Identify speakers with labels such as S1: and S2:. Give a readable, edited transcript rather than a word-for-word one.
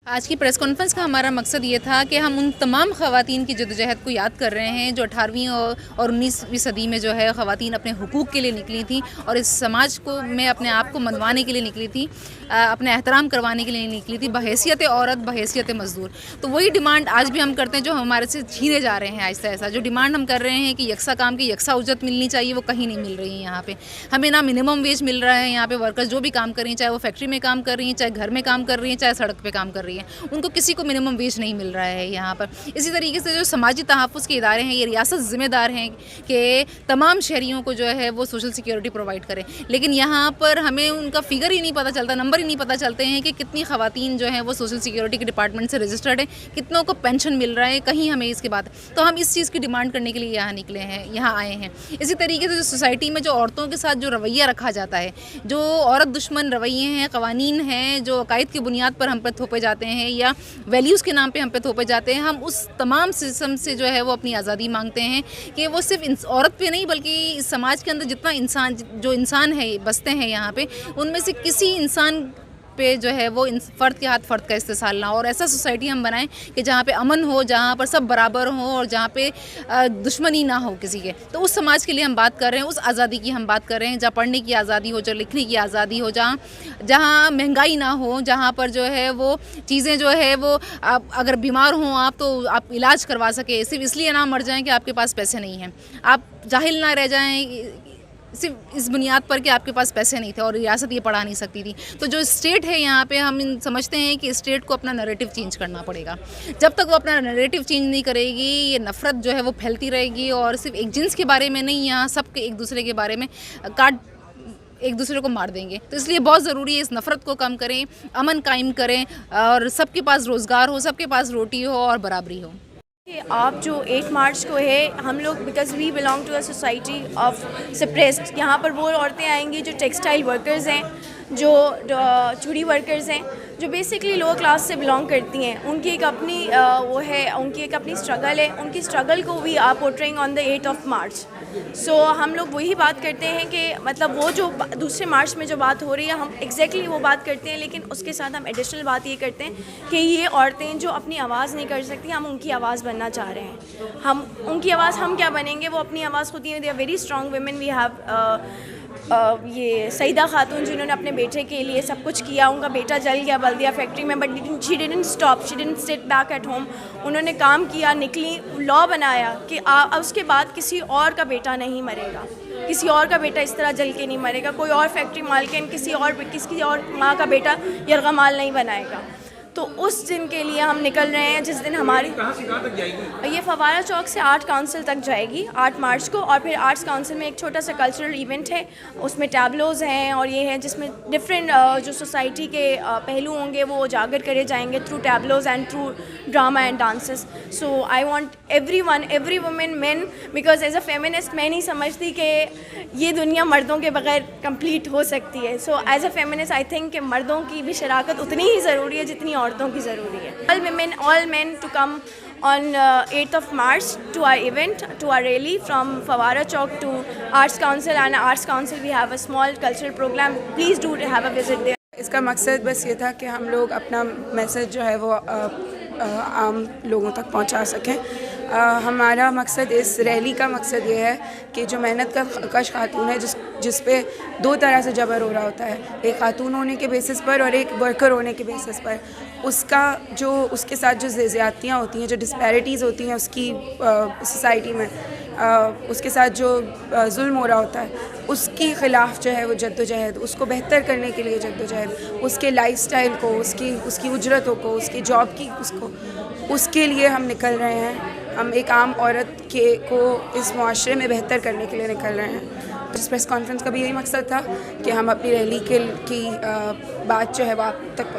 S1: आज की press conference का हमारा मकसद ये था कि हम उन तमाम ख़वातीन की जद्दोजहद को याद कर रहे हैं जो 18वीं और 19वीं सदी में जो है ख़वातीन अपने हुकूक़ के लिए निकली थी और इस समाज को में अपने आप को मनवाने के लिए निकली थी, अपने एहतराम करवाने के लिए निकली थी बहैसियत औरत, बहैसियत मज़दूर। तो वही डिमांड आज भी हम करते हैं जो हमारे से छीने जा रहे हैं आहिस्ता आहिस्ता। जो डिमांड हम कर रहे हैं कि यकसा काम की यकसा उजरत मिलनी चाहिए, वो कहीं नहीं मिल रही है यहाँ पे। हमें ना मिनिमम वेज मिल रहा है यहाँ पे। वर्कर्स जो भी काम कर रही हैं, चाहे वो फैक्ट्री में काम कर रही हैं, चाहे घर में काम कर रही हैं, चाहे सड़क पर काम कर रही हैं, उनको किसी को मिनिमम वेज नहीं मिल रहा है यहाँ पर। इसी तरीके से जो समाजी तहफ़्फ़ुज़ के इदारे हैं, ये रियासत ज़िम्मेदार हैं कि तमाम शहरियों को जो है वो सोशल सिक्योरिटी प्रोवाइड करें। लेकिन यहाँ पर हमें उनका फ़िगर ही नहीं पता चलता, नंबर ही नहीं पता चलते हैं कि कितनी ख़वातीन जो हैं वो सोशल सिक्योरिटी के डिपार्टमेंट से रजिस्टर्ड हैं, कितनों को पेंशन मिल रहा है, कहीं हमें इसके बाद। तो हम इस चीज़ की डिमांड करने के लिए यहाँ निकले हैं, यहाँ आए हैं। इसी तरीके से जो सोसाइटी में जो औरतों के साथ जो रवैया रखा जाता है, जो औरत दुश्मन रवैये हैं, क़वानीन हैं, जो अकायद की बुनियाद पर हम पर थोपे जाते हैं या वैल्यूज़ के नाम पे हम पे थोपे जाते हैं, हम उस तमाम सिस्टम से जो है वो अपनी आज़ादी मांगते हैं कि वो सिर्फ औरत पे नहीं बल्कि इस समाज के अंदर जितना इंसान है बसते हैं यहाँ पे, उनमें से किसी इंसान पे जो है वो फ़र्द के हाथ फ़र्द का इस्तेसाल ना हो। और ऐसा सोसाइटी हम बनाएं कि जहाँ पे अमन हो, जहाँ पर सब बराबर हो और जहाँ पे दुश्मनी ना हो किसी के। तो उस समाज के लिए हम बात कर रहे हैं, उस आज़ादी की हम बात कर रहे हैं जहाँ पढ़ने की आज़ादी हो, जहाँ लिखने की आज़ादी हो, जहाँ महंगाई ना हो, जहाँ पर जो है वो चीज़ें जो है वो अगर बीमार हों आप तो आप इलाज करवा सके, सिर्फ इसलिए ना मर जाएँ कि आपके पास पैसे नहीं हैं, आप जाहिल ना रह जाएँ सिर्फ इस बुनियाद पर कि आपके पास पैसे नहीं थे और रियासत ये पढ़ा नहीं सकती थी। तो जो स्टेट है यहाँ पे हम समझते हैं कि स्टेट को अपना नैरेटिव चेंज करना पड़ेगा। जब तक वो अपना नैरेटिव चेंज नहीं करेगी, ये नफ़रत जो है वो फैलती रहेगी और सिर्फ एक जिन्स के बारे में नहीं, यहाँ सबके एक दूसरे के बारे में एक दूसरे को मार देंगे। तो इसलिए बहुत ज़रूरी है इस नफ़रत को कम करें, अमन कायम करें और सबके पास रोज़गार हो, सबके पास रोटी हो और बराबरी हो।
S2: आप जो 8 मार्च को है, हम लोग because we belong to a society of suppressed, यहाँ पर वो औरतें आएंगी जो टेक्सटाइल वर्कर्स हैं, जो चूड़ी वर्कर्स हैं, जो बेसिकली लोअर क्लास से बिलोंग करती हैं। उनकी एक अपनी वो है, उनकी एक अपनी स्ट्रगल है। उनकी स्ट्रगल को we are portraying on the 8 of March. So हम लोग वही बात करते हैं कि मतलब वो जो दूसरे मार्च में जो बात हो रही है, हम एग्जैक्टली वो बात करते हैं, लेकिन उसके साथ हम एडिशनल बात ये करते हैं कि ये औरतें जो अपनी आवाज़ नहीं कर सकती, हम उनकी आवाज़ बनना चाह रहे हैं। हम उनकी आवाज़ हम क्या बनेंगे, वो अपनी आवाज़ खुद ही। They are very strong women. We have ये सईदा खातून जिन्होंने अपने बेटे के लिए सब कुछ किया। उनका बेटा जल गया बल्दिया फैक्ट्री में, but she didn't stop, she didn't sit back at home. उन्होंने काम किया, निकली, लॉ बनाया कि उसके बाद किसी और का बेटा नहीं मरेगा, किसी और का बेटा इस तरह जल के नहीं मरेगा, कोई और फैक्ट्री मालकिन किसी और माँ का बेटा यरगमाल नहीं बनाएगा। तो उस दिन के लिए हम निकल रहे हैं, जिस दिन हमारी ये फवारा चौक से आर्ट काउंसिल तक जाएगी 8 मार्च को। और फिर आर्ट्स काउंसिल में एक छोटा सा कल्चरल इवेंट है, उसमें टैबलोज़ हैं और ये है जिसमें डिफरेंट जो सोसाइटी के पहलू होंगे वो उजागर करे जाएंगे through tableaux and through drama and dances. So I want every women, men, because as a feminist मैं नहीं समझती कि ये दुनिया मर्दों के बगैर कंप्लीट हो सकती है। So as a feminist I think कि मर्दों की भी शराकत उतनी ही ज़रूरी है जितनी औरतों की ज़रूरी है। All women, all men to come on 8th of March to our event, to our rally from Fawara Chowk to Arts Council. And Arts Council we have a small cultural program. Please do have a visit there.
S3: इसका मकसद बस ये था कि हम लोग अपना message जो है वो आम लोगों तक पहुंचा सकें। हमारा मकसद, इस रैली का मकसद ये है कि जो मेहनत का कश खातून है, जिस पे 2 तरह से जबर हो रहा होता है, एक खातून होने के बेसिस पर और एक वर्कर होने के बेसिस पर, उसके साथ जो ज़्यादतियाँ होती हैं, जो डिस्पैरिटीज़ होती हैं उसकी सोसाइटी में, उसके साथ जो जुल्म हो रहा होता है, उसके ख़िलाफ़ जो है वो जद्दोजहद, उसको बेहतर करने के लिए जद्दोजहद, उसके लाइफ़स्टाइल को, उसकी उजरतों को, उसकी जॉब की उसके लिए हम निकल रहे हैं। हम एक आम औरत को इस मुआशरे में बेहतर करने के लिए निकल रहे हैं। इस प्रेस कॉन्फ्रेंस का भी यही मकसद था कि हम अपनी रैली की बात जो है वो आप तक